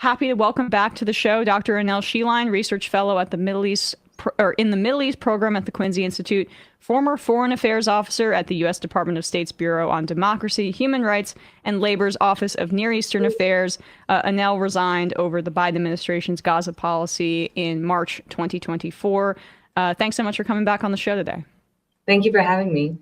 Happy to welcome back to the show Dr. Annelle Sheline, research fellow at the Middle East or in the Middle East program at the Quincy Institute, former foreign affairs officer at the U.S. Department of State's Bureau on Democracy, Human Rights, and Labor's Office of Near Eastern Affairs. Annelle resigned over the Biden administration's Gaza policy in March 2024. Thanks so much for coming back on the show today. Thank you for having me.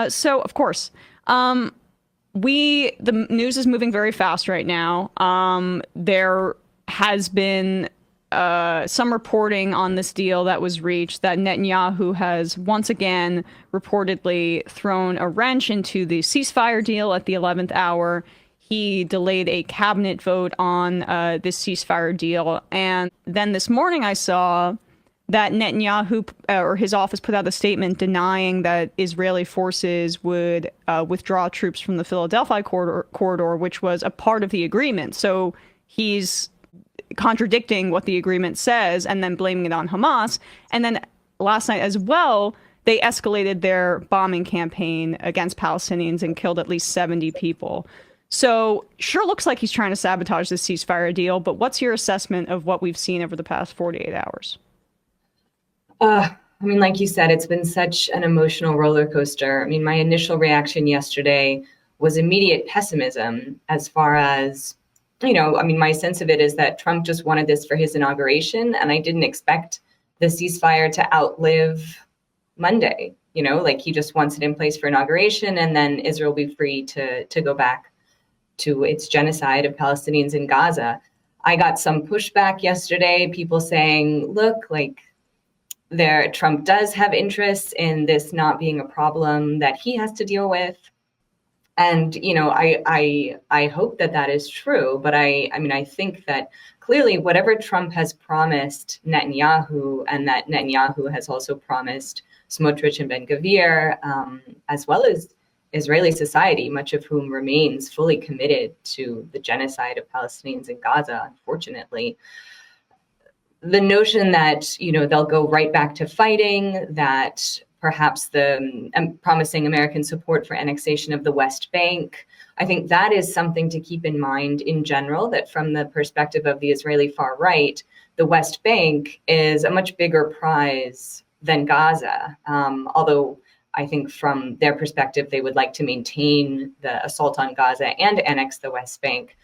So, of course, the news is moving very fast right now. There has been some reporting on this deal that was reached that Netanyahu has once again reportedly thrown a wrench into the ceasefire deal at the 11th hour. He delayed a cabinet vote on this ceasefire deal. And then this morning I saw that Netanyahu or his office put out a statement denying that Israeli forces would withdraw troops from the Philadelphia corridor, which was a part of the agreement. So he's contradicting what the agreement says and then blaming it on Hamas. And then last night as well, they escalated their bombing campaign against Palestinians and killed at least 70 people. So sure looks like he's trying to sabotage this ceasefire deal, but what's your assessment of what we've seen over the past 48 hours? Like you said, it's been such an emotional roller coaster. My initial reaction yesterday was immediate pessimism as far as, my sense of it is that Trump just wanted this for his inauguration, and I didn't expect the ceasefire to outlive Monday. He just wants it in place for inauguration, and then Israel will be free to go back to its genocide of Palestinians in Gaza. I got some pushback yesterday, people saying, look, Trump does have interests in this not being a problem that he has to deal with. And, I hope that is true. But I think that clearly whatever Trump has promised Netanyahu, and that Netanyahu has also promised Smotrich and Ben-Gvir, as well as Israeli society, much of whom remains fully committed to the genocide of Palestinians in Gaza, unfortunately. The notion that, they'll go right back to fighting, that perhaps the promising American support for annexation of the West Bank, I think that is something to keep in mind in general, that from the perspective of the Israeli far right, the West Bank is a much bigger prize than Gaza. Although I think from their perspective, they would like to maintain the assault on Gaza and annex the West Bank.